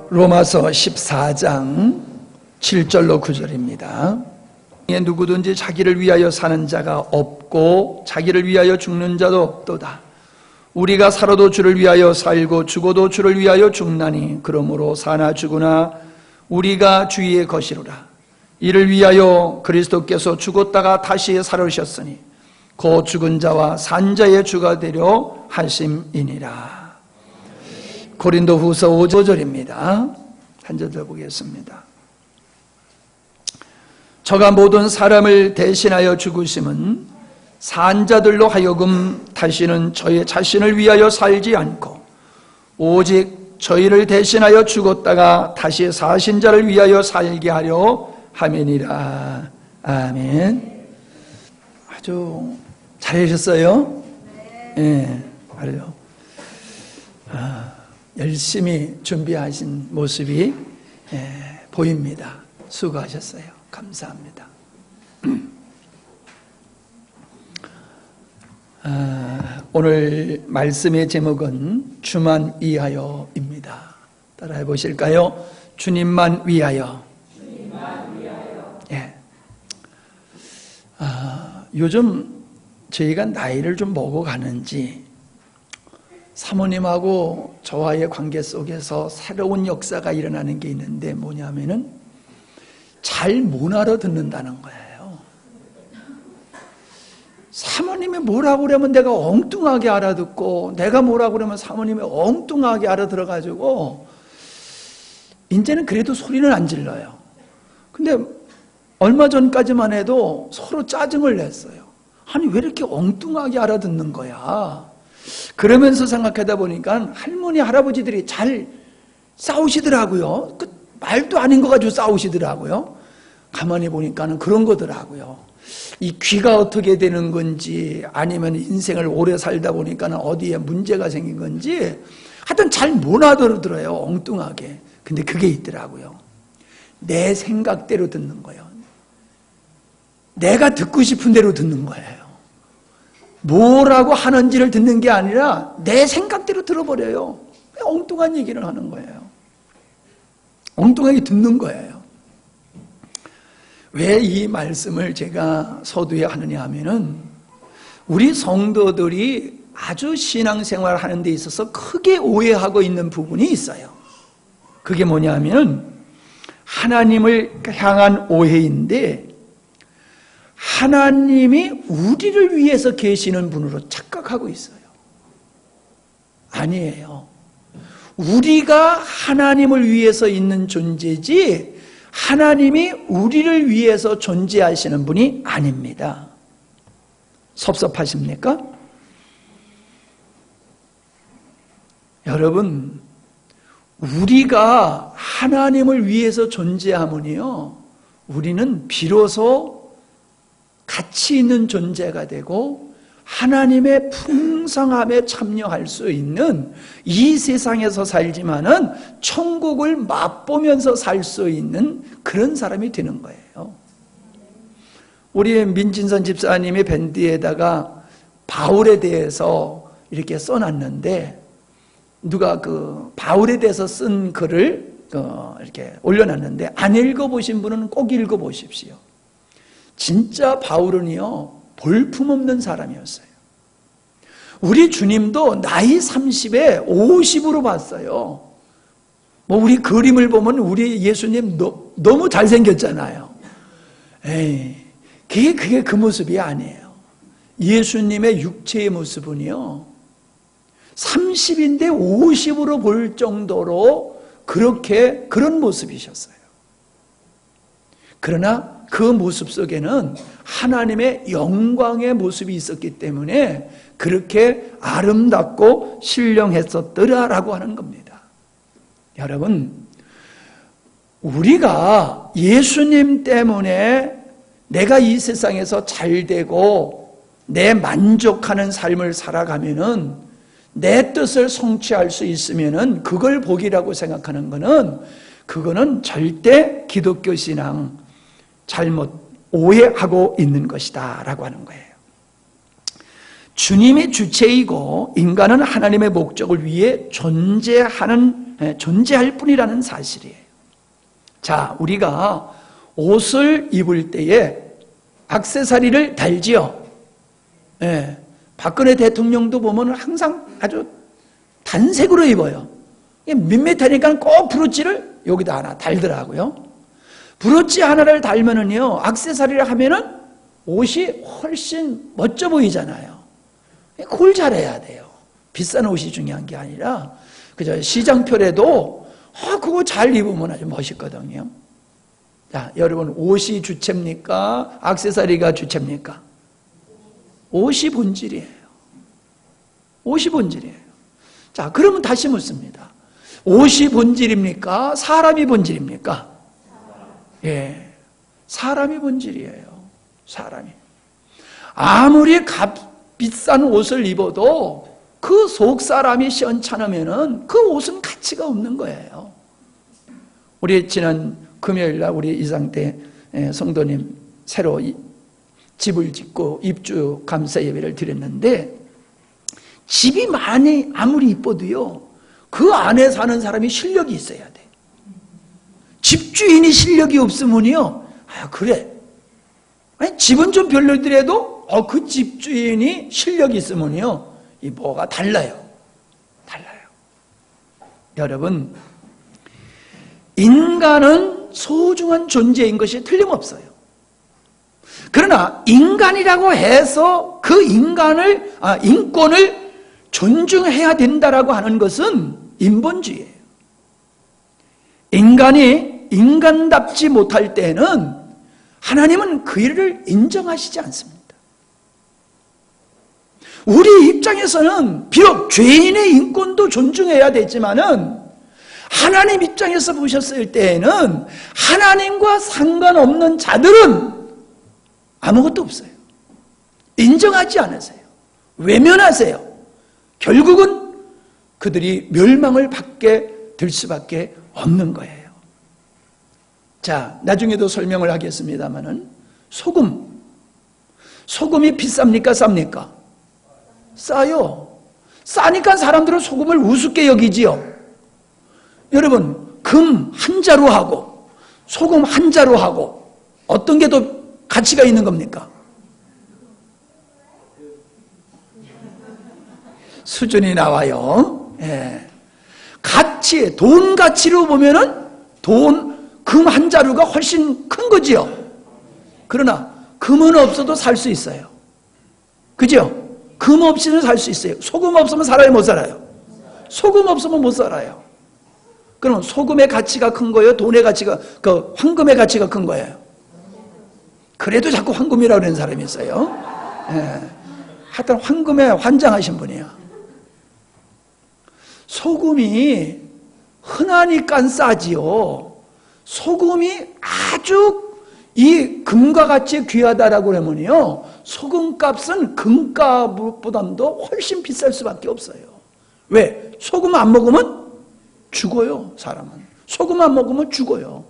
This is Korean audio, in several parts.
로마서 14장 7절로 9절입니다. 누구든지 자기를 위하여 사는 자가 없고 자기를 위하여 죽는 자도 없도다. 우리가 살아도 주를 위하여 살고 죽어도 주를 위하여 죽나니 그러므로 사나 죽으나 우리가 주의 것이로라. 이를 위하여 그리스도께서 죽었다가 다시 살으셨으니 곧 죽은 자와 산 자의 주가 되려 하심이니라. 고린도후서 5절입니다. 한 절 더 보겠습니다. 저가 모든 사람을 대신하여 죽으심은 산 자들로 하여금 다시는 저의 자신을 위하여 살지 않고 오직 저희를 대신하여 죽었다가 다시 사신 자를 위하여 살게 하려 함이니라. 아멘. 아주 잘하셨어요? 네, 말이요. 열심히 준비하신 모습이 보입니다. 수고하셨어요. 감사합니다. 오늘 말씀의 제목은 주만 위하여입니다. 따라해 보실까요? 주님만 위하여. 주님만 위하여. 예. 요즘 저희가 나이를 좀 먹어가는지 사모님하고 저와의 관계 속에서 새로운 역사가 일어나는 게 있는데 뭐냐면은 잘 못 알아듣는다는 거예요. 사모님이 뭐라고 그러면 내가 엉뚱하게 알아듣고 내가 뭐라고 그러면 사모님이 엉뚱하게 알아들어가지고 이제는 그래도 소리는 안 질러요. 근데 얼마 전까지만 해도 서로 짜증을 냈어요. 아니 왜 이렇게 엉뚱하게 알아듣는 거야? 그러면서 생각하다 보니까 할머니 할아버지들이 잘 싸우시더라고요. 그 말도 아닌 거 가지고 싸우시더라고요. 가만히 보니까는 그런 거더라고요. 이 귀가 어떻게 되는 건지 아니면 인생을 오래 살다 보니까는 어디에 문제가 생긴 건지 하여튼 잘 못 알아들어요. 엉뚱하게. 근데 그게 있더라고요. 내 생각대로 듣는 거예요. 내가 듣고 싶은 대로 듣는 거예요. 뭐라고 하는지를 듣는 게 아니라 내 생각대로 들어버려요. 엉뚱한 얘기를 하는 거예요. 엉뚱하게 듣는 거예요. 왜 이 말씀을 제가 서두에 하느냐 하면은 우리 성도들이 아주 신앙생활 하는 데 있어서 크게 오해하고 있는 부분이 있어요. 그게 뭐냐 하면은 하나님을 향한 오해인데 하나님이 우리를 위해서 계시는 분으로 착각하고 있어요. 아니에요. 우리가 하나님을 위해서 있는 존재지 하나님이 우리를 위해서 존재하시는 분이 아닙니다. 섭섭하십니까? 여러분, 우리가 하나님을 위해서 존재하면요, 우리는 비로소 가치 있는 존재가 되고 하나님의 풍성함에 참여할 수 있는 이 세상에서 살지만은 천국을 맛보면서 살 수 있는 그런 사람이 되는 거예요. 우리 민진선 집사님이 밴드에다가 바울에 대해서 이렇게 써놨는데 누가 그 바울에 대해서 쓴 글을 이렇게 올려놨는데 안 읽어보신 분은 꼭 읽어보십시오. 진짜 바울은요 볼품없는 사람이었어요. 우리 주님도 나이 30에 50으로 봤어요. 뭐 우리 그림을 보면 우리 예수님 너무 잘생겼잖아요. 에이, 그게 그 모습이 아니에요. 예수님의 육체의 모습은요 30인데 50으로 볼 정도로 그런 모습이셨어요. 그러나 그 모습 속에는 하나님의 영광의 모습이 있었기 때문에 그렇게 아름답고 신령했었더라라고 하는 겁니다. 여러분, 우리가 예수님 때문에 내가 이 세상에서 잘되고 내 만족하는 삶을 살아가면은 내 뜻을 성취할 수 있으면은 그걸 복이라고 생각하는 그거는 절대 기독교 신앙 잘못 오해하고 있는 것이다 라고 하는 거예요. 주님이 주체이고 인간은 하나님의 목적을 위해 존재하는 존재할 뿐이라는 사실이에요. 자, 우리가 옷을 입을 때에 액세서리를 달지요. 예, 박근혜 대통령도 보면 항상 아주 단색으로 입어요. 밋밋하니까 꼭 브로치를 여기다 하나 달더라고요. 브로치 하나를 달면은요, 액세서리를 하면은 옷이 훨씬 멋져 보이잖아요. 그걸 잘해야 돼요. 비싼 옷이 중요한 게 아니라, 그죠? 시장표에도 그거 잘 입으면 아주 멋있거든요. 자, 여러분, 옷이 주체입니까? 액세서리가 주체입니까? 옷이 본질이에요. 옷이 본질이에요. 자, 그러면 다시 묻습니다. 옷이 본질입니까? 사람이 본질입니까? 예, 사람이 본질이에요. 사람이. 아무리 비싼 옷을 입어도 그 속 사람이 시원찮으면은 그 옷은 가치가 없는 거예요. 우리 지난 금요일날 우리 이상태 성도님 새로 집을 짓고 입주 감사 예배를 드렸는데, 집이 아무리 이뻐도요, 그 안에 사는 사람이 실력이 있어야 돼. 집주인이 실력이 없으면요, 그래. 아니, 집은 좀 별로더라도 그 집주인이 실력이 있으면요, 이 뭐가 달라요. 여러분, 인간은 소중한 존재인 것이 틀림없어요. 그러나 인간이라고 해서 그 인권을 존중해야 된다라고 하는 것은 인본주의예요. 인간이 인간답지 못할 때는 하나님은 그 일을 인정하시지 않습니다. 우리 입장에서는 비록 죄인의 인권도 존중해야 되지만은 하나님 입장에서 보셨을 때에는 하나님과 상관없는 자들은 아무것도 없어요. 인정하지 않으세요. 외면하세요. 결국은 그들이 멸망을 받게 될 수밖에 없는 거예요. 자, 나중에도 설명을 하겠습니다만은 소금이 비쌉니까? 쌉니까? 싸요. 싸니까 사람들은 소금을 우습게 여기지요. 여러분, 금 한 자루하고 소금 한 자루하고 어떤 게 더 가치가 있는 겁니까? 수준이 나와요. 예. 돈 가치로 보면은 금 한 자루가 훨씬 큰 거지요. 그러나 금은 없어도 살 수 있어요. 그죠? 금 없이는 살 수 있어요. 소금 없으면 살아요, 못 살아요? 소금 없으면 못 살아요. 그럼 소금의 가치가 큰 거예요? 돈의 가치가, 황금의 가치가 큰 거예요? 그래도 자꾸 황금이라고 그러는 사람이 있어요. 예. 하여튼 황금에 환장하신 분이야. 소금이 흔하니까 싸지요. 소금이 아주 이 금과 같이 귀하다라고 하면요, 소금값은 금값보다도 훨씬 비쌀 수밖에 없어요. 왜? 소금 안 먹으면 죽어요. 사람은 소금 안 먹으면 죽어요.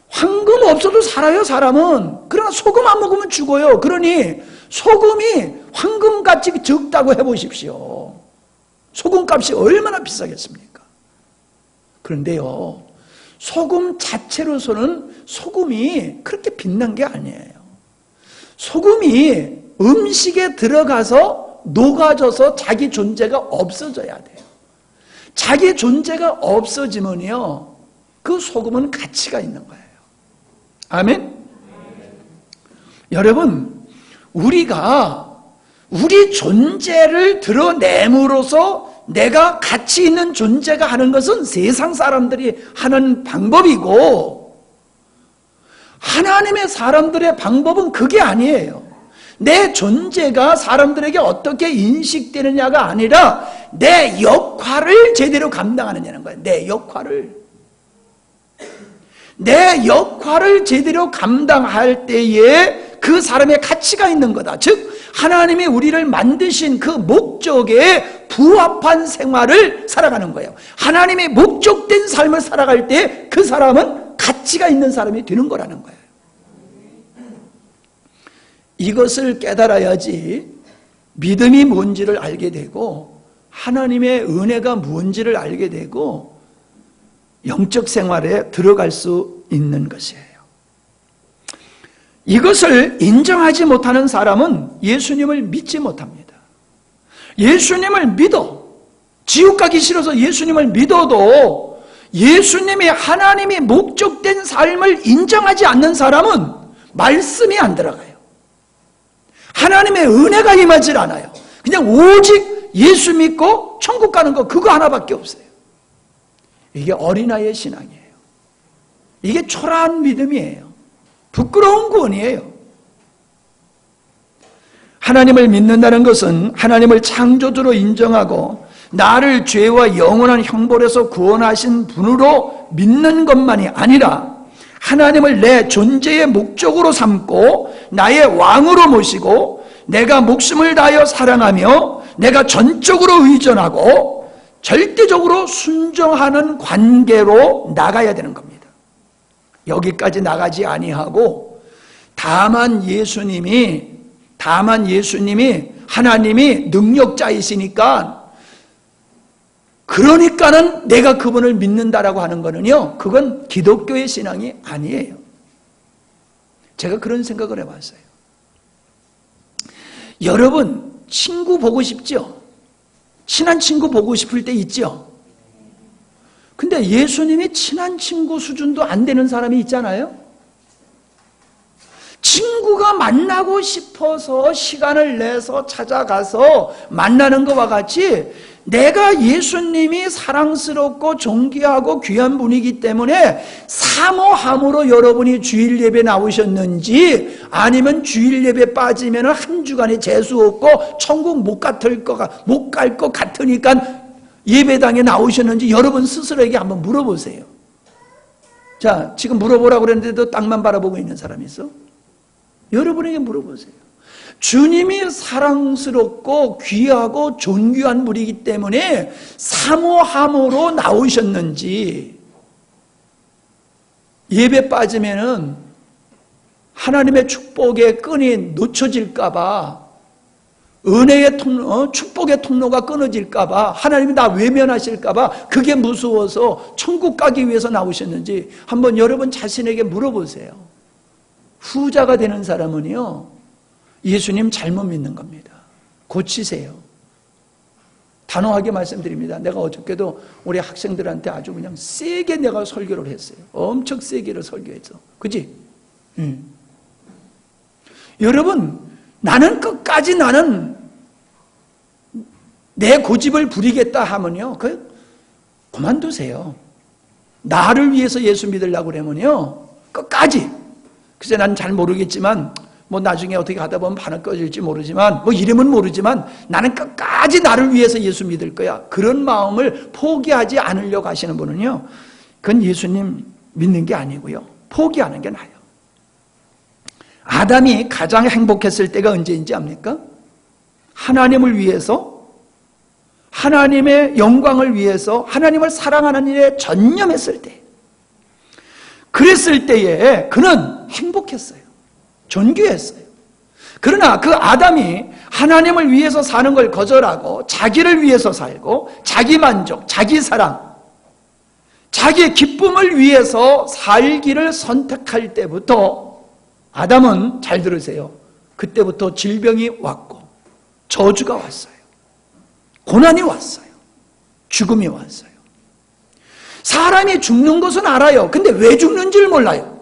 황금 없어도 살아요, 사람은. 그러나 소금 안 먹으면 죽어요. 그러니 소금이 황금같이 적다고 해보십시오. 소금값이 얼마나 비싸겠습니까? 그런데요, 소금 자체로서는 소금이 그렇게 빛난 게 아니에요. 소금이 음식에 들어가서 녹아져서 자기 존재가 없어져야 돼요. 자기 존재가 없어지면요, 그 소금은 가치가 있는 거예요. 아멘? 여러분, 우리가 우리 존재를 드러냄으로써 내가 가치 있는 존재가 하는 것은 세상 사람들이 하는 방법이고, 하나님의 사람들의 방법은 그게 아니에요. 내 존재가 사람들에게 어떻게 인식되느냐가 아니라 내 역할을 제대로 감당하느냐는 거예요. 내 역할을 제대로 감당할 때에 그 사람의 가치가 있는 거다. 즉 하나님이 우리를 만드신 그 목적에 부합한 생활을 살아가는 거예요. 하나님의 목적된 삶을 살아갈 때 그 사람은 가치가 있는 사람이 되는 거라는 거예요. 이것을 깨달아야지 믿음이 뭔지를 알게 되고 하나님의 은혜가 뭔지를 알게 되고 영적 생활에 들어갈 수 있는 것이에요. 이것을 인정하지 못하는 사람은 예수님을 믿지 못합니다. 예수님을 믿어, 지옥 가기 싫어서 예수님을 믿어도 예수님이 하나님이 목적된 삶을 인정하지 않는 사람은 말씀이 안 들어가요. 하나님의 은혜가 임하질 않아요. 그냥 오직 예수 믿고 천국 가는 거 그거 하나밖에 없어요. 이게 어린아이의 신앙이에요. 이게 초라한 믿음이에요. 부끄러운 구원이에요. 하나님을 믿는다는 것은 하나님을 창조주로 인정하고 나를 죄와 영원한 형벌에서 구원하신 분으로 믿는 것만이 아니라 하나님을 내 존재의 목적으로 삼고 나의 왕으로 모시고 내가 목숨을 다하여 사랑하며 내가 전적으로 의존하고 절대적으로 순종하는 관계로 나가야 되는 겁니다. 여기까지 나가지 아니하고 다만 예수님이 하나님이 능력자이시니까 그러니까는 내가 그분을 믿는다라고 하는 거는요, 그건 기독교의 신앙이 아니에요. 제가 그런 생각을 해봤어요. 여러분, 친구 보고 싶죠? 친한 친구 보고 싶을 때 있죠? 근데 예수님이 친한 친구 수준도 안 되는 사람이 있잖아요? 친구가 만나고 싶어서 시간을 내서 찾아가서 만나는 것과 같이 내가 예수님이 사랑스럽고 존귀하고 귀한 분이기 때문에 사모함으로 여러분이 주일 예배 나오셨는지 아니면 주일 예배 빠지면 한 주간에 재수 없고 천국 못 갈 것 같으니까 예배당에 나오셨는지 여러분 스스로에게 한번 물어보세요. 자, 지금 물어보라고 그랬는데도 땅만 바라보고 있는 사람이 있어? 여러분에게 물어보세요. 주님이 사랑스럽고 귀하고 존귀한 분이기 때문에 사모함으로 나오셨는지, 예배 빠지면은 하나님의 축복의 끈이 놓쳐질까봐, 은혜의 통로, 축복의 통로가 끊어질까봐, 하나님이 나 외면하실까봐 그게 무서워서 천국 가기 위해서 나오셨는지 한번 여러분 자신에게 물어보세요. 후자가 되는 사람은요, 예수님 잘못 믿는 겁니다. 고치세요. 단호하게 말씀드립니다. 내가 어저께도 우리 학생들한테 아주 그냥 세게 내가 설교를 했어요. 엄청 세게를 설교했어. 그치? 여러분, 나는 끝까지 내 고집을 부리겠다 하면요, 그만두세요. 나를 위해서 예수 믿으려고 그러면요, 끝까지. 글쎄 난 잘 모르겠지만 뭐 나중에 어떻게 하다 보면 반은 꺼질지 모르지만 뭐 이름은 모르지만 나는 끝까지 나를 위해서 예수 믿을 거야. 그런 마음을 포기하지 않으려고 하시는 분은요, 그건 예수님 믿는 게 아니고요, 포기하는 게 나아요. 아담이 가장 행복했을 때가 언제인지 압니까? 하나님을 위해서, 하나님의 영광을 위해서 하나님을 사랑하는 일에 전념했을 때, 그랬을 때에 그는 행복했어요. 존귀했어요. 그러나 그 아담이 하나님을 위해서 사는 걸 거절하고 자기를 위해서 살고 자기 만족, 자기 사랑, 자기의 기쁨을 위해서 살기를 선택할 때부터 아담은, 잘 들으세요, 그때부터 질병이 왔고 저주가 왔어요. 고난이 왔어요. 죽음이 왔어요. 사람이 죽는 것은 알아요. 근데 왜 죽는지를 몰라요.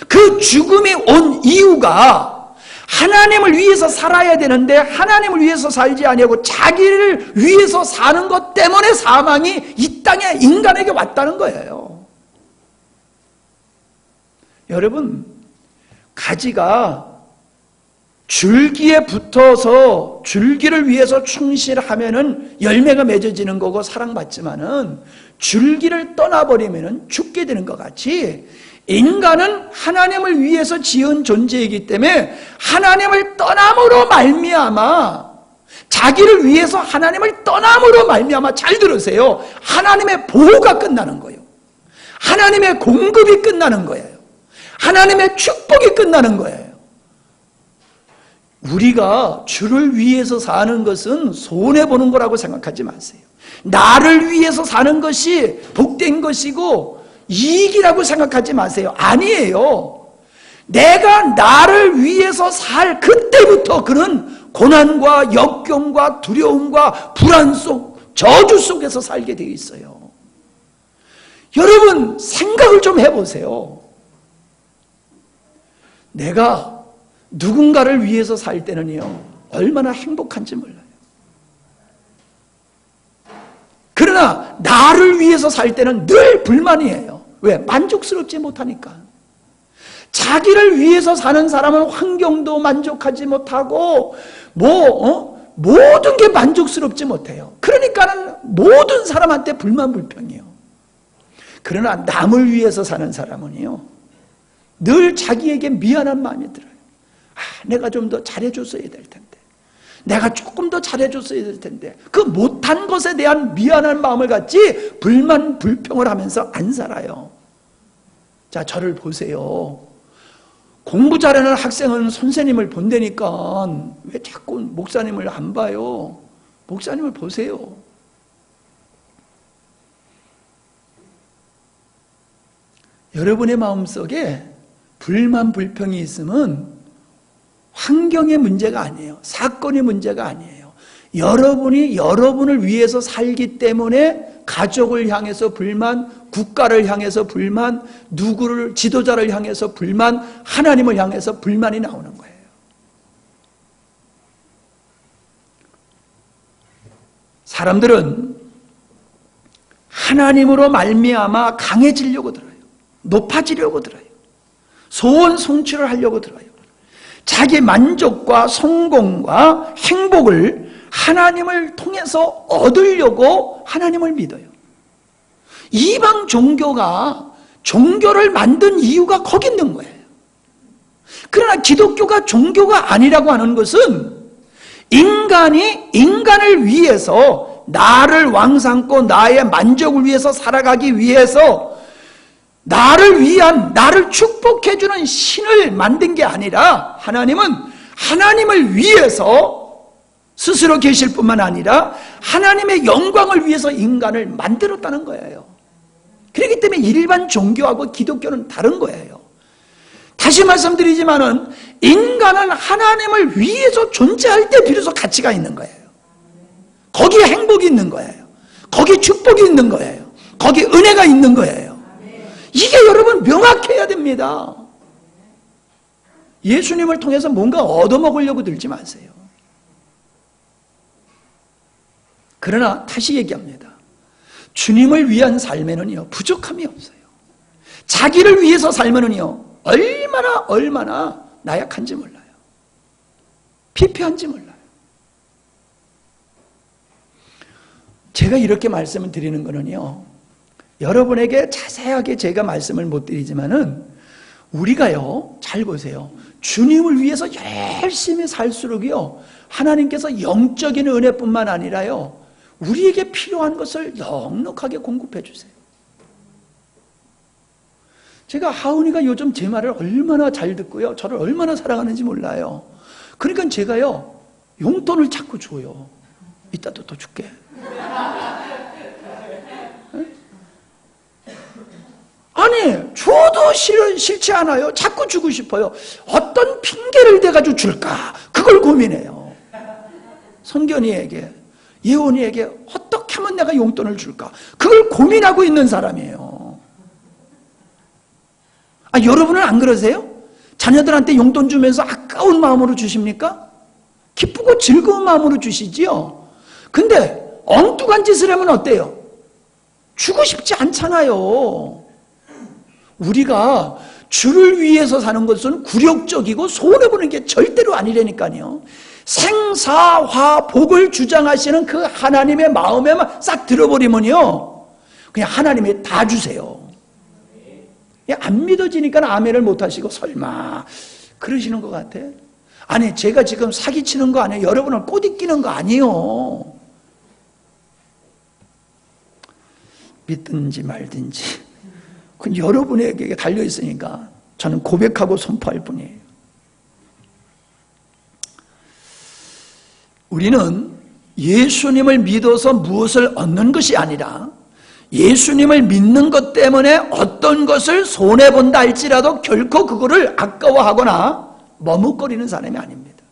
그 죽음이 온 이유가 하나님을 위해서 살아야 되는데 하나님을 위해서 살지 아니하고 자기를 위해서 사는 것 때문에 사망이 이 땅에 인간에게 왔다는 거예요. 여러분, 가지가 줄기에 붙어서 줄기를 위해서 충실하면은 열매가 맺어지는 거고 사랑받지만은 줄기를 떠나버리면은 죽게 되는 것 같이 인간은 하나님을 위해서 지은 존재이기 때문에 하나님을 떠남으로 말미암아, 자기를 위해서 하나님을 떠남으로 말미암아, 잘 들으세요, 하나님의 보호가 끝나는 거예요. 하나님의 공급이 끝나는 거예요. 하나님의 축복이 끝나는 거예요. 우리가 주를 위해서 사는 것은 손해보는 거라고 생각하지 마세요. 나를 위해서 사는 것이 복된 것이고 이익이라고 생각하지 마세요. 아니에요. 내가 나를 위해서 살 그때부터 그런 고난과 역경과 두려움과 불안 속, 저주 속에서 살게 되어 있어요. 여러분 생각을 좀 해보세요. 내가 누군가를 위해서 살 때는요 얼마나 행복한지 몰라요. 그러나 나를 위해서 살 때는 늘 불만이에요. 왜? 만족스럽지 못하니까. 자기를 위해서 사는 사람은 환경도 만족하지 못하고 모든 게 만족스럽지 못해요. 그러니까는 모든 사람한테 불만불평이에요. 그러나 남을 위해서 사는 사람은요 늘 자기에게 미안한 마음이 들어요. 내가 좀 더 잘해줬어야 될 텐데, 내가 조금 더 잘해줬어야 될 텐데, 그 못한 것에 대한 미안한 마음을 갖지 불만 불평을 하면서 안 살아요. 자, 저를 보세요. 공부 잘하는 학생은 선생님을 본다니까 왜 자꾸 목사님을 안 봐요? 목사님을 보세요. 여러분의 마음속에 불만 불평이 있으면 환경의 문제가 아니에요. 사건의 문제가 아니에요. 여러분이 여러분을 위해서 살기 때문에 가족을 향해서 불만, 국가를 향해서 불만, 누구를 지도자를 향해서 불만, 하나님을 향해서 불만이 나오는 거예요. 사람들은 하나님으로 말미암아 강해지려고 들어요. 높아지려고 들어요. 소원 성취를 하려고 들어요. 자기 만족과 성공과 행복을 하나님을 통해서 얻으려고 하나님을 믿어요. 이방 종교가 종교를 만든 이유가 거기 있는 거예요. 그러나 기독교가 종교가 아니라고 하는 것은 인간이 인간을 위해서 나를 왕삼고 나의 만족을 위해서 살아가기 위해서 나를 위한, 나를 축복해주는 신을 만든 게 아니라 하나님은 하나님을 위해서 스스로 계실 뿐만 아니라 하나님의 영광을 위해서 인간을 만들었다는 거예요. 그렇기 때문에 일반 종교하고 기독교는 다른 거예요. 다시 말씀드리지만은 인간은 하나님을 위해서 존재할 때 비로소 가치가 있는 거예요. 거기에 행복이 있는 거예요. 거기에 축복이 있는 거예요. 거기에 은혜가 있는 거예요. 이게 여러분 명확해야 됩니다. 예수님을 통해서 뭔가 얻어먹으려고 들지 마세요. 그러나 다시 얘기합니다. 주님을 위한 삶에는요 부족함이 없어요. 자기를 위해서 살면은요 얼마나 나약한지 몰라요. 피폐한지 몰라요. 제가 이렇게 말씀을 드리는 거는요 여러분에게 자세하게 제가 말씀을 못 드리지만은 우리가요 잘 보세요. 주님을 위해서 열심히 살수록요 하나님께서 영적인 은혜뿐만 아니라요 우리에게 필요한 것을 넉넉하게 공급해 주세요. 제가 하은이가 요즘 제 말을 얼마나 잘 듣고요 저를 얼마나 사랑하는지 몰라요. 그러니까 제가요 용돈을 자꾸 줘요. 이따도 또 줄게. 아니 줘도 싫지 않아요. 자꾸 주고 싶어요. 어떤 핑계를 대가지고 줄까 그걸 고민해요. 선견이에게 예원이에게 어떻게 하면 내가 용돈을 줄까 그걸 고민하고 있는 사람이에요. 여러분은 안 그러세요? 자녀들한테 용돈 주면서 아까운 마음으로 주십니까? 기쁘고 즐거운 마음으로 주시지요. 근데 엉뚱한 짓을 하면 어때요? 주고 싶지 않잖아요. 우리가 주를 위해서 사는 것은 굴욕적이고 손해보는 게 절대로 아니라니까요. 생사화 복을 주장하시는 그 하나님의 마음에만 싹 들어버리면요 그냥 하나님이 다 주세요. 안 믿어지니까 아멘을 못하시고 설마 그러시는 것 같아? 아니 제가 지금 사기치는 거 아니에요. 여러분을 꼬드기는 거 아니에요. 믿든지 말든지 그건 여러분에게 달려있으니까 저는 고백하고 선포할 뿐이에요. 우리는 예수님을 믿어서 무엇을 얻는 것이 아니라 예수님을 믿는 것 때문에 어떤 것을 손해본다 할지라도 결코 그거를 아까워하거나 머뭇거리는 사람이 아닙니다.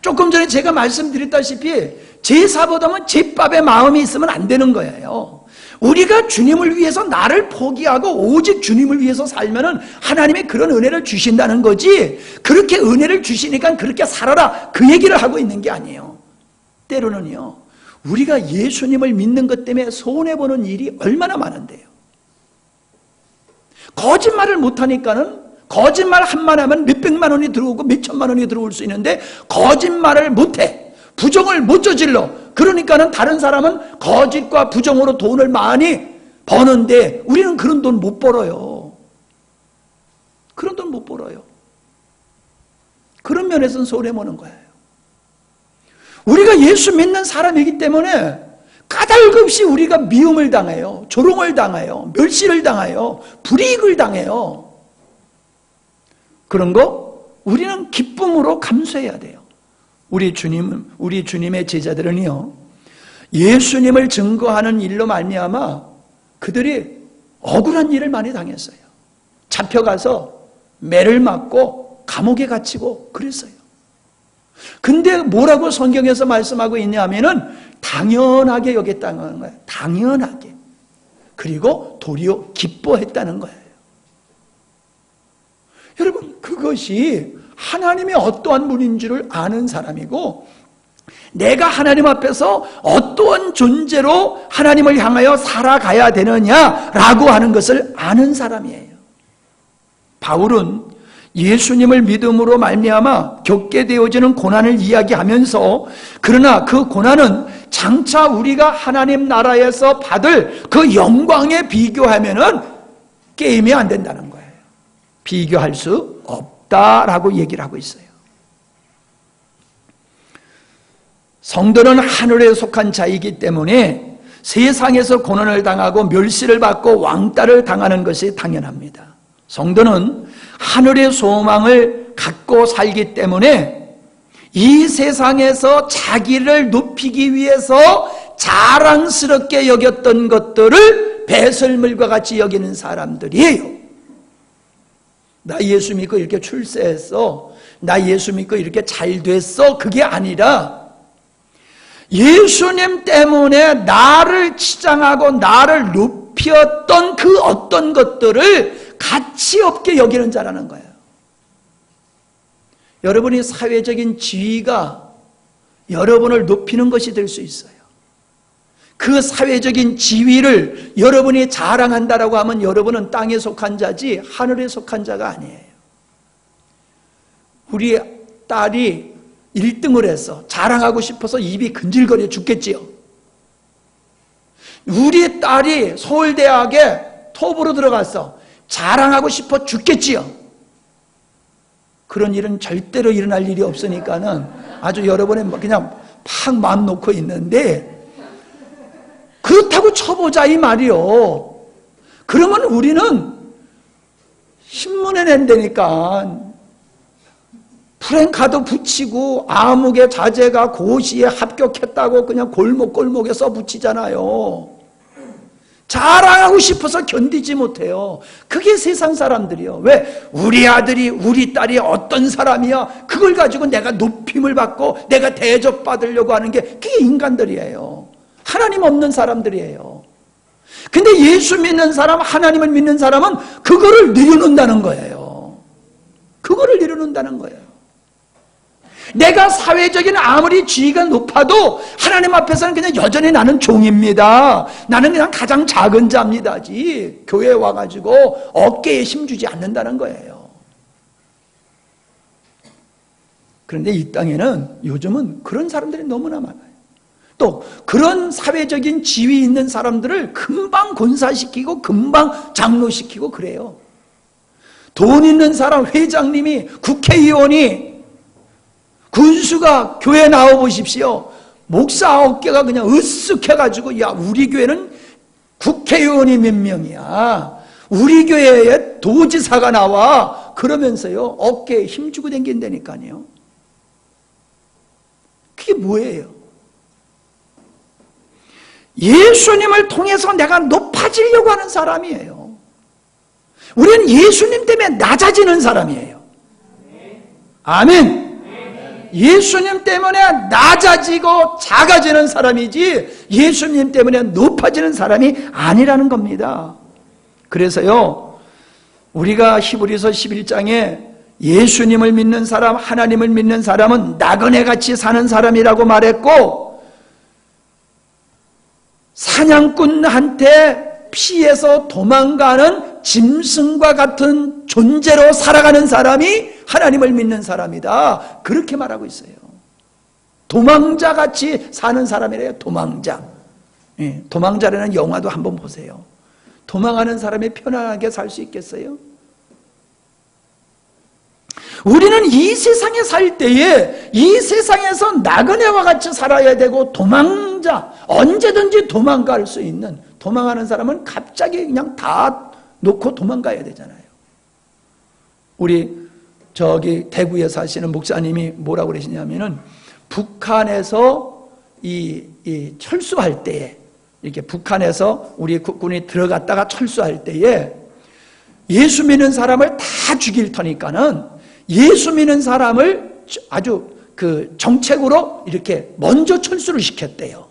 조금 전에 제가 말씀드렸다시피 제사보다는 제밥의 마음이 있으면 안 되는 거예요. 우리가 주님을 위해서 나를 포기하고 오직 주님을 위해서 살면은 하나님이 그런 은혜를 주신다는 거지, 그렇게 은혜를 주시니까 그렇게 살아라 그 얘기를 하고 있는 게 아니에요. 때로는요, 우리가 예수님을 믿는 것 때문에 손해보는 일이 얼마나 많은데요. 거짓말을 못하니까는, 거짓말 한만 하면 몇백만 원이 들어오고 몇천만 원이 들어올 수 있는데 거짓말을 못해, 부정을 못 저질러. 그러니까는 다른 사람은 거짓과 부정으로 돈을 많이 버는데 우리는 그런 돈 못 벌어요. 그런 돈 못 벌어요. 그런 면에서는 손해보는 거예요. 우리가 예수 믿는 사람이기 때문에 까닭없이 우리가 미움을 당해요. 조롱을 당해요. 멸시를 당해요. 불이익을 당해요. 그런 거 우리는 기쁨으로 감수해야 돼요. 우리 주님의 제자들은요, 예수님을 증거하는 일로 말미암아 그들이 억울한 일을 많이 당했어요. 잡혀가서 매를 맞고 감옥에 갇히고 그랬어요. 근데 뭐라고 성경에서 말씀하고 있냐면은 당연하게 여겼다는 거예요. 당연하게. 그리고 도리어 기뻐했다는 거예요. 여러분, 그것이 하나님이 어떠한 분인 줄을 아는 사람이고, 내가 하나님 앞에서 어떠한 존재로 하나님을 향하여 살아가야 되느냐라고 하는 것을 아는 사람이에요. 바울은 예수님을 믿음으로 말미암아 겪게 되어지는 고난을 이야기하면서, 그러나 그 고난은 장차 우리가 하나님 나라에서 받을 그 영광에 비교하면은 게임이 안 된다는 거예요. 비교할 수 없다라고 얘기를 하고 있어요. 성도는 하늘에 속한 자이기 때문에 세상에서 고난을 당하고 멸시를 받고 왕따를 당하는 것이 당연합니다. 성도는 하늘의 소망을 갖고 살기 때문에 이 세상에서 자기를 높이기 위해서 자랑스럽게 여겼던 것들을 배설물과 같이 여기는 사람들이에요. 나 예수 믿고 이렇게 출세했어, 나 예수 믿고 이렇게 잘 됐어, 그게 아니라 예수님 때문에 나를 치장하고 나를 높였던 그 어떤 것들을 가치 없게 여기는 자라는 거예요. 여러분이 사회적인 지위가 여러분을 높이는 것이 될 수 있어요. 그 사회적인 지위를 여러분이 자랑한다라고 하면 여러분은 땅에 속한 자지 하늘에 속한 자가 아니에요. 우리 딸이 1등을 해서 자랑하고 싶어서 입이 근질거려 죽겠지요. 우리 딸이 서울대학에 톱으로 들어가서 자랑하고 싶어 죽겠지요. 그런 일은 절대로 일어날 일이 없으니까는 아주 여러분의 그냥 팍 마음 놓고 있는데, 그렇다고 쳐보자 이 말이요. 그러면 우리는 신문에 낸다니까 프랭카드 붙이고 아무개 자제가 고시에 합격했다고 그냥 골목골목에 써붙이잖아요. 자랑하고 싶어서 견디지 못해요. 그게 세상 사람들이요. 왜? 우리 아들이 우리 딸이 어떤 사람이야, 그걸 가지고 내가 높임을 받고 내가 대접받으려고 하는 게, 그게 인간들이에요. 하나님 없는 사람들이에요. 근데 예수 믿는 사람, 하나님을 믿는 사람은 그거를 내려놓는다는 거예요. 그거를 내려놓는다는 거예요. 내가 사회적인 아무리 지위가 높아도 하나님 앞에서는 그냥 여전히 나는 종입니다. 나는 그냥 가장 작은 자입니다지 교회에 와가지고 어깨에 힘주지 않는다는 거예요. 그런데 이 땅에는 요즘은 그런 사람들이 너무나 많아요. 또 그런 사회적인 지위 있는 사람들을 금방 권사시키고 금방 장로시키고 그래요. 돈 있는 사람, 회장님이, 국회의원이, 군수가 교회 나와보십시오. 목사 어깨가 그냥 으쓱해가지고, 야, 우리 교회는 국회의원이 몇 명이야, 우리 교회에 도지사가 나와, 그러면서요 어깨에 힘주고 다닌다니까요. 그게 뭐예요? 예수님을 통해서 내가 높아지려고 하는 사람이에요. 우리는 예수님 때문에 낮아지는 사람이에요. 아멘. 예수님 때문에 낮아지고 작아지는 사람이지 예수님 때문에 높아지는 사람이 아니라는 겁니다. 그래서요, 우리가 히브리서 11장에 예수님을 믿는 사람, 하나님을 믿는 사람은 나그네같이 사는 사람이라고 말했고, 사냥꾼한테 피해서 도망가는 짐승과 같은 존재로 살아가는 사람이 하나님을 믿는 사람이다, 그렇게 말하고 있어요. 도망자같이 사는 사람이래요. 도망자. 도망자라는 영화도 한번 보세요. 도망하는 사람이 편안하게 살 수 있겠어요? 우리는 이 세상에 살 때에 이 세상에서 나그네와 같이 살아야 되고, 도망자, 언제든지 도망갈 수 있는, 도망하는 사람은 갑자기 그냥 다 놓고 도망가야 되잖아요. 우리 저기 대구에 사시는 목사님이 뭐라고 그러시냐면은, 북한에서 이 철수할 때에, 이렇게 북한에서 우리 국군이 들어갔다가 철수할 때에 예수 믿는 사람을 다 죽일 터니까는 예수 믿는 사람을 아주 그 정책으로 이렇게 먼저 철수를 시켰대요.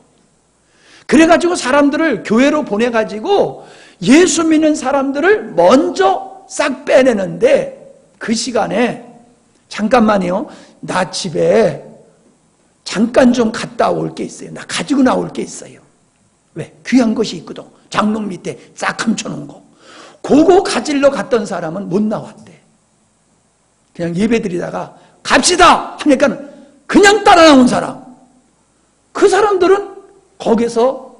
그래가지고 사람들을 교회로 보내가지고 예수 믿는 사람들을 먼저 싹 빼내는데, 그 시간에 잠깐만요, 나 집에 잠깐 좀 갔다 올 게 있어요. 나 가지고 나올 게 있어요. 왜? 귀한 것이 있거든. 장롱 밑에 싹 감춰놓은 거. 그거 가지러 갔던 사람은 못 나왔대. 그냥 예배드리다가 갑시다 하니까 그냥 따라 나온 사람, 그 사람들은 거기서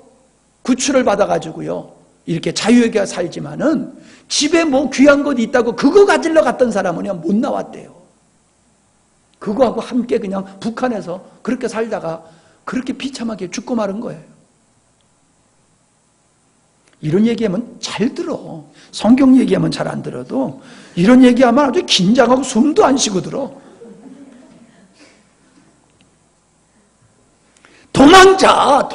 구출을 받아가지고요, 이렇게 자유하게 살지만은 집에 뭐 귀한 것 있다고 그거 가지러 갔던 사람은 그냥 못 나왔대요. 그거하고 함께 그냥 북한에서 그렇게 살다가 그렇게 비참하게 죽고 마른 거예요. 이런 얘기하면 잘 들어. 성경 얘기하면 잘 안 들어도 이런 얘기하면 아주 긴장하고 숨도 안 쉬고 들어. 도망자.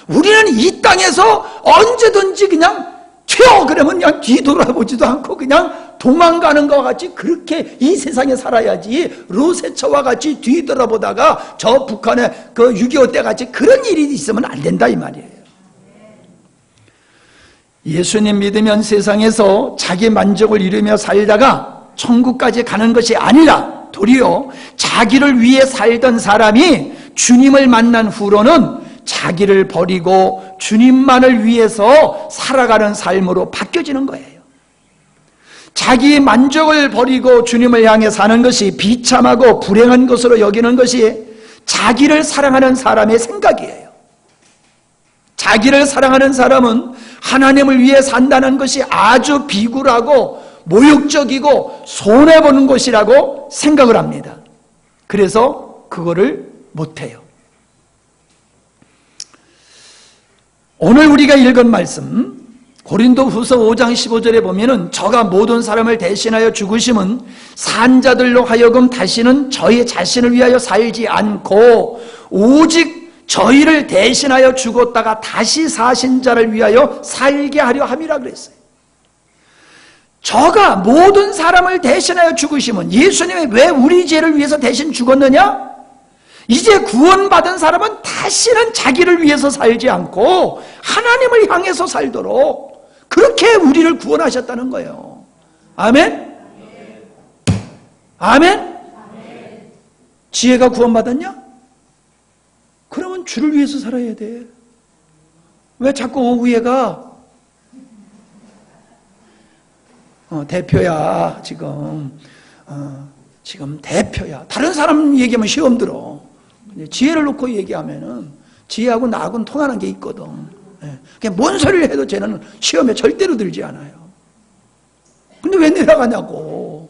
우리는 이 땅에서 언제든지 그냥 튀어 그러면 그냥 뒤돌아보지도 않고 그냥 도망가는 것과 같이 그렇게 이 세상에 살아야지, 로세처와 같이 뒤돌아보다가 저 북한의 그 6.25 때 같이 그런 일이 있으면 안 된다 이 말이에요. 예수님 믿으면 세상에서 자기 만족을 이루며 살다가 천국까지 가는 것이 아니라 도리어 자기를 위해 살던 사람이 주님을 만난 후로는 자기를 버리고 주님만을 위해서 살아가는 삶으로 바뀌어지는 거예요. 자기 만족을 버리고 주님을 향해 사는 것이 비참하고 불행한 것으로 여기는 것이 자기를 사랑하는 사람의 생각이에요. 자기를 사랑하는 사람은 하나님을 위해 산다는 것이 아주 비굴하고 모욕적이고 손해보는 것이라고 생각을 합니다. 그래서 그거를 못해요. 오늘 우리가 읽은 말씀, 고린도후서 5장 15절에 보면은, 저가 모든 사람을 대신하여 죽으심은 산자들로 하여금 다시는 저희 자신을 위하여 살지 않고 오직 저희를 대신하여 죽었다가 다시 사신 자를 위하여 살게 하려 함이라 그랬어요. 저가 모든 사람을 대신하여 죽으심은, 예수님이 왜 우리 죄를 위해서 대신 죽었느냐? 이제 구원받은 사람은 다시는 자기를 위해서 살지 않고 하나님을 향해서 살도록 그렇게 우리를 구원하셨다는 거예요. 아멘? 아멘? 지혜가 구원받았냐? 그러면 주를 위해서 살아야 돼. 왜 자꾸 오후에가 대표야 지금 대표야. 다른 사람 얘기하면 시험 들어. 근데 지혜를 놓고 얘기하면은 지혜하고 나하고는 통하는 게 있거든. 그냥 뭔 소리를 해도 쟤는 시험에 절대로 들지 않아요. 근데 왜 내려가냐고.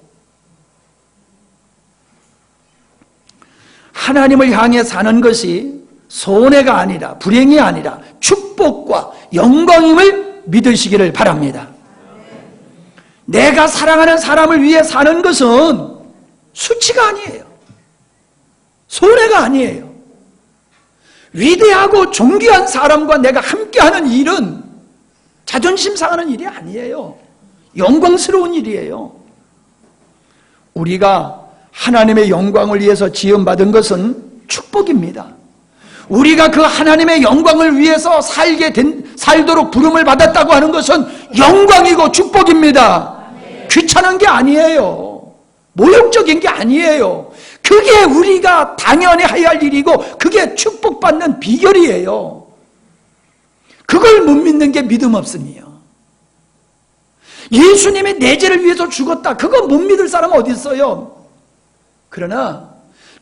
하나님을 향해 사는 것이 손해가 아니라, 불행이 아니라 축복과 영광임을 믿으시기를 바랍니다. 내가 사랑하는 사람을 위해 사는 것은 수치가 아니에요. 손해가 아니에요. 위대하고 존귀한 사람과 내가 함께하는 일은 자존심 상하는 일이 아니에요. 영광스러운 일이에요. 우리가 하나님의 영광을 위해서 지음받은 축복입니다. 우리가 그 하나님의 영광을 위해서 살도록 부름을 받았다고 하는 것은 영광이고 축복입니다. 귀찮은 게 아니에요. 모욕적인 게 아니에요. 그게 우리가 당연히 해야 할 일이고 그게 축복받는 비결이에요. 그걸 못 믿는 게 믿음 없음이에요. 예수님이 내 죄를 위해서 죽었다. 그거 못 믿을 사람은 어디 있어요? 그러나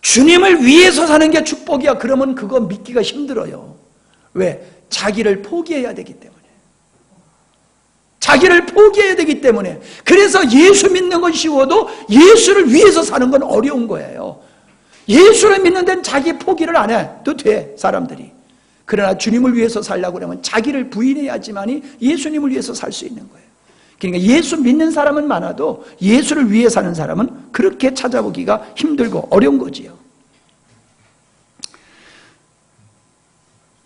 주님을 위해서 사는 게 축복이야. 그러면 그거 믿기가 힘들어요. 왜? 자기를 포기해야 되기 때문에. 자기를 포기해야 되기 때문에. 그래서 예수 믿는 건 쉬워도 예수를 위해서 사는 건 어려운 거예요. 예수를 믿는 데는 자기 포기를 안 해도 돼, 사람들이. 그러나 주님을 위해서 살려고 그러면 자기를 부인해야지만이 예수님을 위해서 살 수 있는 거예요. 그러니까 예수 믿는 사람은 많아도 예수를 위해 사는 사람은 그렇게 찾아보기가 힘들고 어려운 거지요.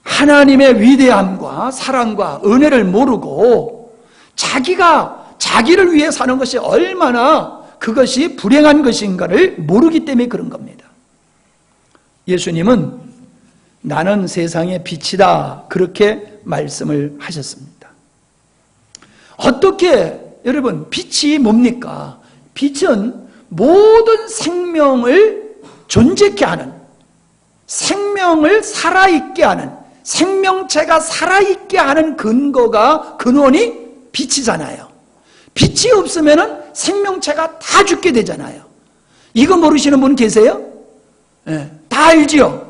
하나님의 위대함과 사랑과 은혜를 모르고 자기가 자기를 위해 사는 것이 얼마나 그것이 불행한 것인가를 모르기 때문에 그런 겁니다. 예수님은 나는 세상의 빛이다 그렇게 말씀을 하셨습니다. 어떻게 여러분 빛이 뭡니까? 빛은 모든 생명을 존재케 하는, 생명을 살아있게 하는, 생명체가 살아있게 하는 근원이 빛이잖아요. 빛이 없으면 생명체가 다 죽게 되잖아요. 이거 모르시는 분 계세요? 네, 다 알지요?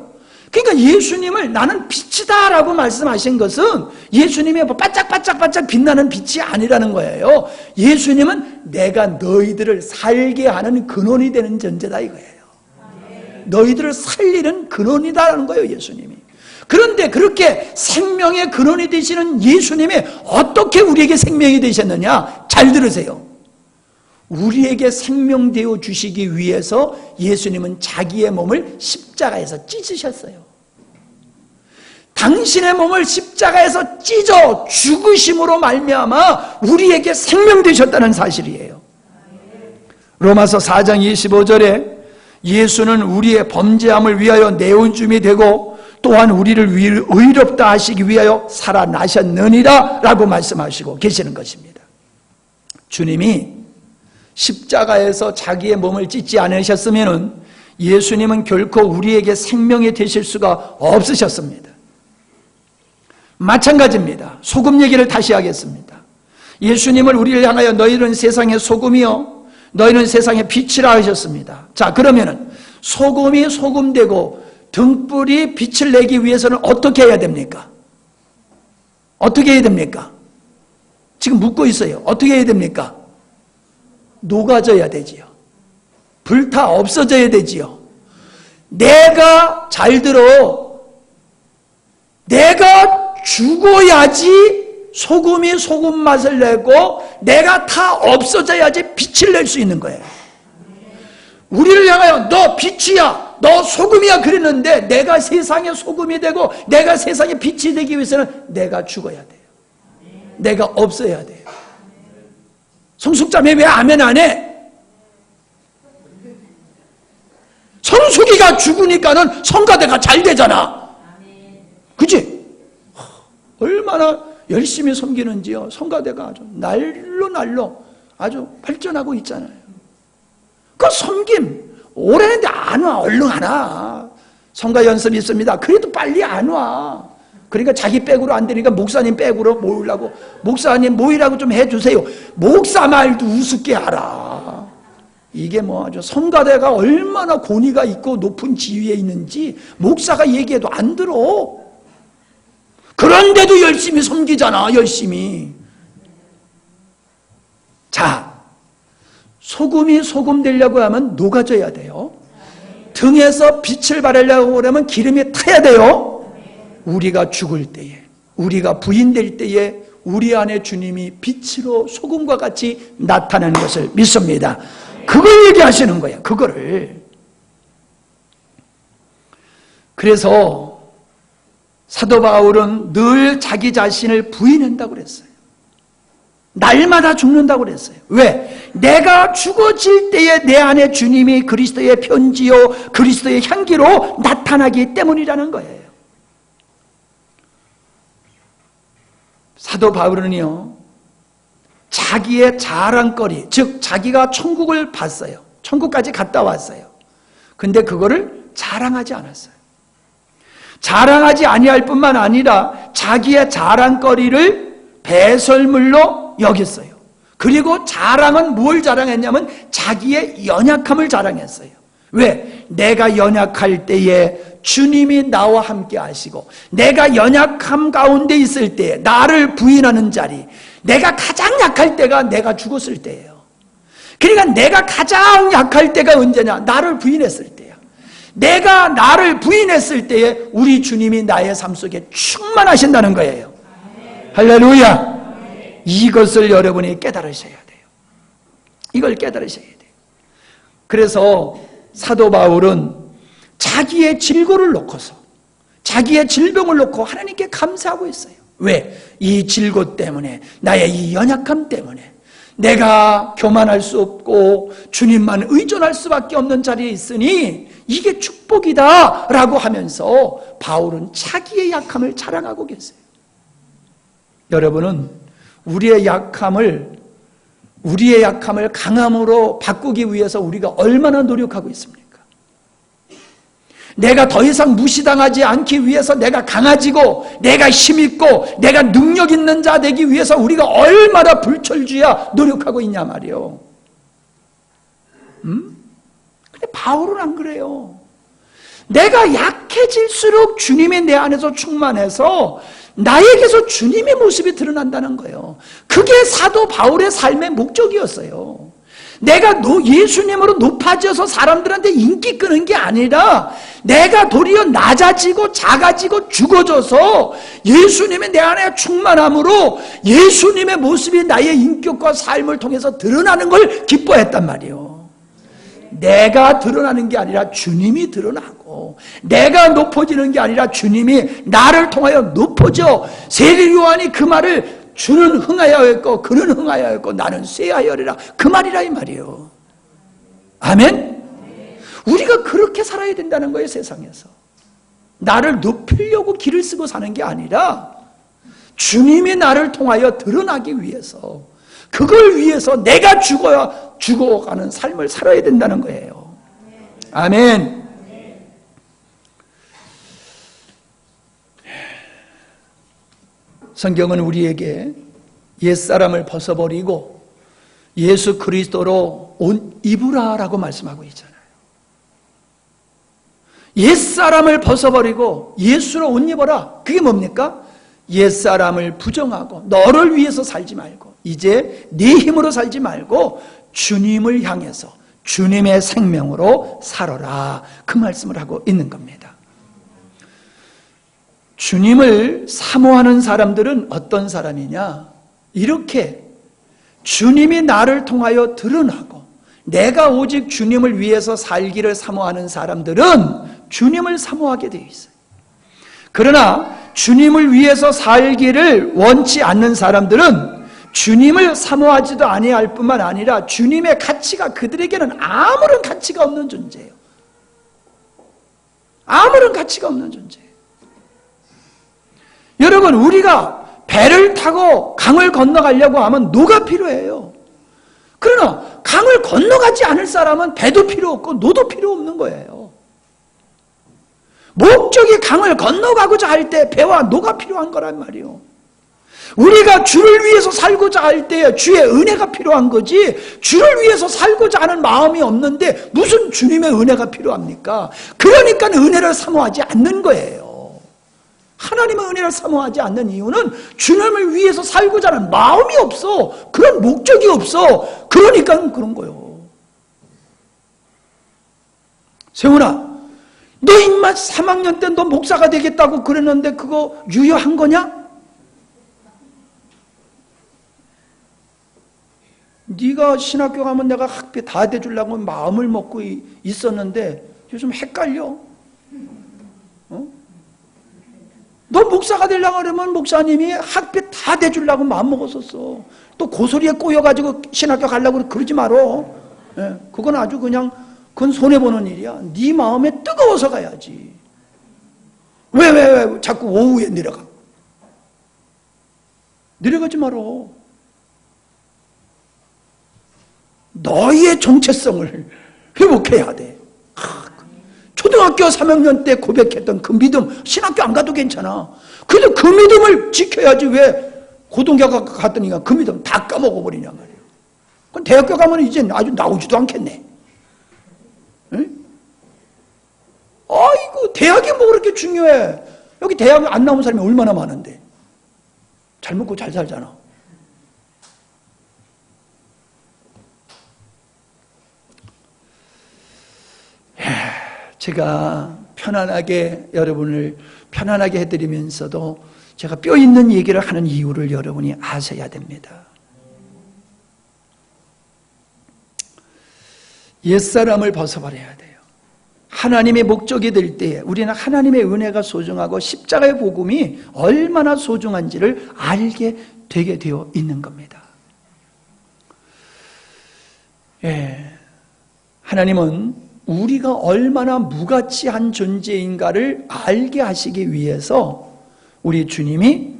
그러니까 예수님을 나는 빛이다 라고 말씀하신 것은 예수님의 반짝반짝 빛나는 빛이 아니라는 거예요. 예수님은 내가 너희들을 살게 하는 근원이 되는 존재다 이거예요. 너희들을 살리는 근원이다라는 거예요, 예수님이. 그런데 그렇게 생명의 근원이 되시는 예수님이 어떻게 우리에게 생명이 되셨느냐? 잘 들으세요. 우리에게 생명 되어 주시기 위해서 예수님은 자기의 몸을 십자가에서 찢으셨어요. 당신의 몸을 십자가에서 찢어 죽으심으로 말미암아 우리에게 생명 되셨다는 사실이에요. 로마서 4장 25절에 예수는 우리의 범죄함을 위하여 내온줌이 되고 또한 우리를 의롭다 하시기 위하여 살아나셨느니라 라고 말씀하시고 계시는 것입니다. 주님이 십자가에서 자기의 몸을 찢지 않으셨으면 예수님은 결코 우리에게 생명이 되실 수가 없으셨습니다. 마찬가지입니다. 소금 얘기를 다시 하겠습니다. 예수님을 우리를 향하여 너희는 세상의 소금이요 너희는 세상의 빛이라 하셨습니다. 자, 그러면은 소금이 소금되고 등불이 빛을 내기 위해서는 어떻게 해야 됩니까? 어떻게 해야 됩니까? 지금 묻고 있어요. 어떻게 해야 됩니까? 녹아져야 되지요. 불타 없어져야 되지요. 내가 잘 들어. 내가 죽어야지 소금이 소금 맛을 내고 내가 다 없어져야지 빛을 낼 수 있는 거예요. 우리를 향하여 너 빛이야, 너 소금이야 그랬는데 내가 세상의 소금이 되고 내가 세상의 빛이 되기 위해서는 내가 죽어야 돼요. 내가 없어야 돼요. 성숙자매 왜 아멘 안 해? 성숙이가 죽으니까는 성가대가 잘 되잖아. 그치? 얼마나 열심히 섬기는지요. 성가대가 아주 날로 아주 발전하고 있잖아요. 그 섬김 오래 했는데 안 와. 얼른 안 와. 성가 연습 있습니다. 그래도 빨리 안 와. 그러니까 자기 백으로 안 되니까 목사님 백으로 모으려고, 목사님 모이라고 좀 해주세요. 목사 말도 우습게 알아. 이게 뭐 아주 성가대가 얼마나 권위가 있고 높은 지위에 있는지 목사가 얘기해도 안 들어. 그런데도 열심히 섬기잖아. 열심히. 자, 소금이 소금 되려고 하면 녹아져야 돼요. 등에서 빛을 발하려고 하면 기름이 타야 돼요. 우리가 죽을 때에, 우리가 부인될 때에 우리 안에 주님이 빛으로 소금과 같이 나타나는 것을 믿습니다. 그걸 얘기하시는 거예요. 그거를. 그래서 사도 바울은 늘 자기 자신을 부인한다고 그랬어요. 날마다 죽는다고 그랬어요. 왜? 내가 죽어질 때에 내 안에 주님이 그리스도의 편지요 그리스도의 향기로 나타나기 때문이라는 거예요. 사도 바울은요, 자기의 자랑거리, 즉 자기가 천국을 봤어요. 천국까지 갔다 왔어요. 근데 그거를 자랑하지 않았어요. 자랑하지 아니할 뿐만 아니라 자기의 자랑거리를 배설물로 여겼어요. 그리고 자랑은 뭘 자랑했냐면 자기의 연약함을 자랑했어요. 왜? 내가 연약할 때에 주님이 나와 함께 하시고, 내가 연약함 가운데 있을 때에 나를 부인하는 자리, 내가 가장 약할 때가 내가 죽었을 때예요. 그러니까 내가 가장 약할 때가 언제냐? 나를 부인했을 때야. 내가 나를 부인했을 때에 우리 주님이 나의 삶 속에 충만하신다는 거예요. 할렐루야. 이것을 여러분이 깨달으셔야 돼요. 이걸 깨달으셔야 돼요. 그래서 사도 바울은 자기의 질고를 놓고서, 자기의 질병을 놓고 하나님께 감사하고 있어요. 왜? 이 질고 때문에, 나의 이 연약함 때문에 내가 교만할 수 없고 주님만 의존할 수밖에 없는 자리에 있으니 이게 축복이다 라고 하면서 바울은 자기의 약함을 자랑하고 계세요. 여러분은 우리의 약함을 강함으로 바꾸기 위해서 우리가 얼마나 노력하고 있습니까? 내가 더 이상 무시당하지 않기 위해서 내가 강해지고 내가 힘있고 내가 능력 있는 자 되기 위해서 우리가 얼마나 불철주야 노력하고 있냐 말이요. 근데 바울은 안 그래요. 내가 약해질수록 주님이 내 안에서 충만해서 나에게서 주님의 모습이 드러난다는 거예요. 그게 사도 바울의 삶의 목적이었어요. 내가 예수님으로 높아져서 사람들한테 인기 끄는 게 아니라 내가 도리어 낮아지고 작아지고 죽어져서 예수님의 내 안에 충만함으로 예수님의 모습이 나의 인격과 삶을 통해서 드러나는 걸 기뻐했단 말이에요. 내가 드러나는 게 아니라 주님이 드러나고, 내가 높아지는 게 아니라 주님이 나를 통하여 높아져. 세례 요한이 그 말을 주는 흥하여였고 그는 흥하여였고 나는 쇠하여리라, 그 말이라 이 말이에요. 아멘? 우리가 그렇게 살아야 된다는 거예요. 세상에서 나를 높이려고 길을 쓰고 사는 게 아니라 주님이 나를 통하여 드러나기 위해서, 그걸 위해서 내가 죽어가는 삶을 살아야 된다는 거예요. 아멘. 성경은 우리에게 옛사람을 벗어버리고 예수 그리스도로 옷 입으라라고 말씀하고 있잖아요. 옛사람을 벗어버리고 예수로 옷 입어라. 그게 뭡니까? 옛사람을 부정하고 너를 위해서 살지 말고 이제 네 힘으로 살지 말고 주님을 향해서 주님의 생명으로 살아라, 그 말씀을 하고 있는 겁니다. 주님을 사모하는 사람들은 어떤 사람이냐? 이렇게 주님이 나를 통하여 드러나고 내가 오직 주님을 위해서 살기를 사모하는 사람들은 주님을 사모하게 되어 있어요. 그러나 주님을 위해서 살기를 원치 않는 사람들은 주님을 사모하지도 아니할 뿐만 아니라 주님의 가치가 그들에게는 아무런 가치가 없는 존재예요. 아무런 가치가 없는 존재예요. 여러분, 우리가 배를 타고 강을 건너가려고 하면 노가 필요해요. 그러나 강을 건너가지 않을 사람은 배도 필요 없고 노도 필요 없는 거예요. 목적이 강을 건너가고자 할 때 배와 노가 필요한 거란 말이에요. 우리가 주를 위해서 살고자 할 때 주의 은혜가 필요한 거지, 주를 위해서 살고자 하는 마음이 없는데 무슨 주님의 은혜가 필요합니까? 그러니까 은혜를 사모하지 않는 거예요. 하나님의 은혜를 사모하지 않는 이유는 주님을 위해서 살고자 하는 마음이 없어. 그런 목적이 없어. 그러니까 그런 거예요. 세훈아, 너 인마 3학년 때 너 목사가 되겠다고 그랬는데 그거 유효한 거냐? 네가 신학교 가면 내가 학비 다 대주려고 마음을 먹고 있었는데 요즘 헷갈려. 너 목사가 되려고 그러면 목사님이 학비 다 대주려고 마음먹었었어. 또 고소리에 꼬여가지고 신학교 가려고 그러지 말어. 예, 그건 아주 그냥 그건 손해보는 일이야. 네 마음에 뜨거워서 가야지. 왜 자꾸 오후에 내려가? 내려가지 말어. 너희의 정체성을 회복해야 돼. 초등학교 3학년 때 고백했던 그 믿음, 신학교 안 가도 괜찮아. 그래도 그 믿음을 지켜야지. 왜 고등학교 갔더니 그 믿음 다 까먹어 버리냐 말이야. 그럼 대학교 가면 이제 아주 나오지도 않겠네. 응? 아이고, 대학이 뭐 그렇게 중요해. 여기 대학 안 나온 사람이 얼마나 많은데. 잘 먹고 잘 살잖아. 제가 편안하게 여러분을 편안하게 해드리면서도 제가 뼈 있는 얘기를 하는 이유를 여러분이 아셔야 됩니다. 옛사람을 벗어버려야 돼요. 하나님의 목적이 될 때 우리는 하나님의 은혜가 소중하고 십자가의 복음이 얼마나 소중한지를 알게 되게 되어 있는 겁니다. 예, 하나님은 우리가 얼마나 무가치한 존재인가를 알게 하시기 위해서 우리 주님이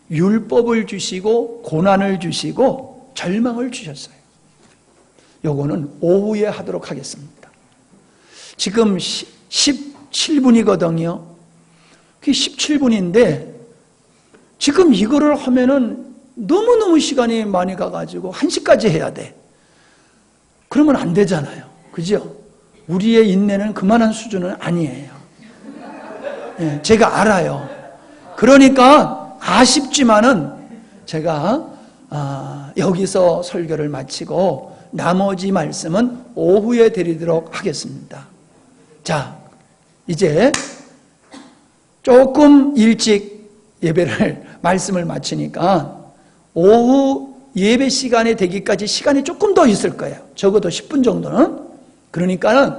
율법을 주시고 고난을 주시고 절망을 주셨어요. 요거는 오후에 하도록 하겠습니다. 지금 17분이거든요. 그게 17분인데 지금 이거를 하면은 너무너무 시간이 많이 가가지고 1시까지 해야 돼. 그러면 안 되잖아요. 그죠? 우리의 인내는 그만한 수준은 아니에요. 예, 제가 알아요. 그러니까 아쉽지만은 제가 여기서 설교를 마치고 나머지 말씀은 오후에 드리도록 하겠습니다. 자, 이제 조금 일찍 예배를 말씀을 마치니까 오후 예배 시간이 되기까지 시간이 조금 더 있을 거예요. 적어도 10분 정도는. 그러니까는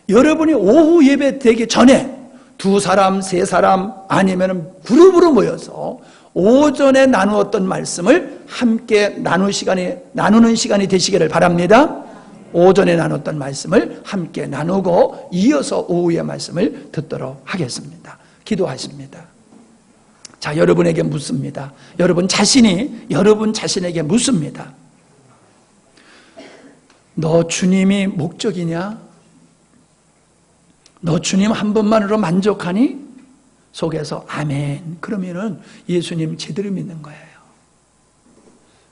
여러분이 오후 예배 되기 전에 2사람, 3사람 아니면 그룹으로 모여서 오전에 나누었던 말씀을 함께 나누는 시간이 되시기를 바랍니다. 오전에 나눴던 말씀을 함께 나누고 이어서 오후의 말씀을 듣도록 하겠습니다. 기도하십니다. 자, 여러분에게 묻습니다. 여러분 자신에게 묻습니다. 너 주님이 목적이냐? 너 주님 한 번만으로 만족하니? 속에서 아멘. 그러면은 예수님 제대로 믿는 거예요.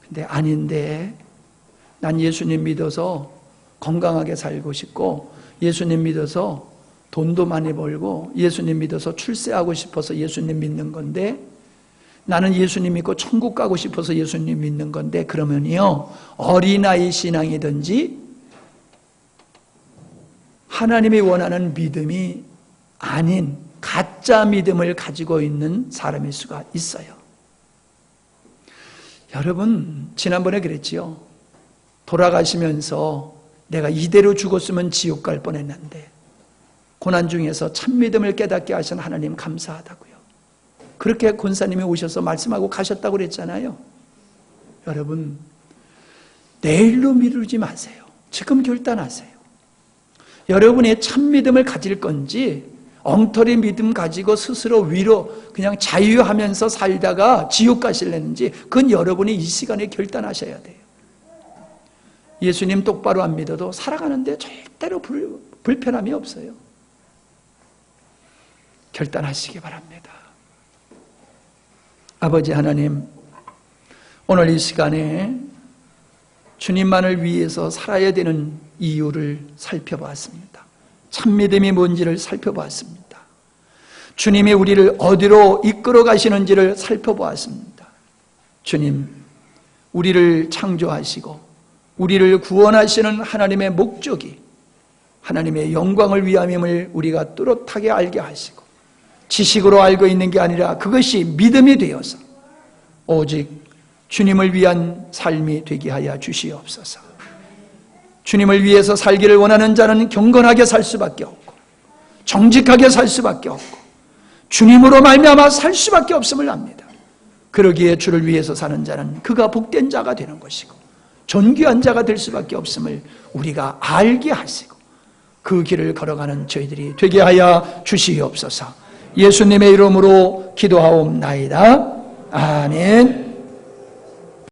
근데 아닌데 난 예수님 믿어서 건강하게 살고 싶고 예수님 믿어서 돈도 많이 벌고 예수님 믿어서 출세하고 싶어서 예수님 믿는 건데 나는 예수님 믿고 천국 가고 싶어서 예수님 믿는 건데 그러면요 어린아이 신앙이든지 하나님이 원하는 믿음이 아닌 가짜 믿음을 가지고 있는 사람일 수가 있어요. 여러분 지난번에 그랬지요. 돌아가시면서 내가 이대로 죽었으면 지옥 갈 뻔했는데 고난 중에서 참 믿음을 깨닫게 하신 하나님 감사하다고요. 그렇게 권사님이 오셔서 말씀하고 가셨다고 그랬잖아요. 여러분 내일로 미루지 마세요. 지금 결단하세요. 여러분이 참 믿음을 가질 건지 엉터리 믿음 가지고 스스로 위로 그냥 자유하면서 살다가 지옥 가실는지 그건 여러분이 이 시간에 결단하셔야 돼요. 예수님 똑바로 안 믿어도 살아가는데 절대로 불편함이 없어요. 결단하시기 바랍니다. 아버지 하나님, 오늘 이 시간에 주님만을 위해서 살아야 되는 이유를 살펴보았습니다. 참 믿음이 뭔지를 살펴보았습니다. 주님이 우리를 어디로 이끌어 가시는지를 살펴보았습니다. 주님, 우리를 창조하시고 우리를 구원하시는 하나님의 목적이 하나님의 영광을 위함임을 우리가 뚜렷하게 알게 하시고 지식으로 알고 있는 게 아니라 그것이 믿음이 되어서 오직 주님을 위한 삶이 되게 하여 주시옵소서. 주님을 위해서 살기를 원하는 자는 경건하게 살 수밖에 없고 정직하게 살 수밖에 없고 주님으로 말미암아 살 수밖에 없음을 압니다. 그러기에 주를 위해서 사는 자는 그가 복된 자가 되는 것이고 존귀한 자가 될 수밖에 없음을 우리가 알게 하시고 그 길을 걸어가는 저희들이 되게 하여 주시옵소서. 예수님의 이름으로 기도하옵나이다. 아멘.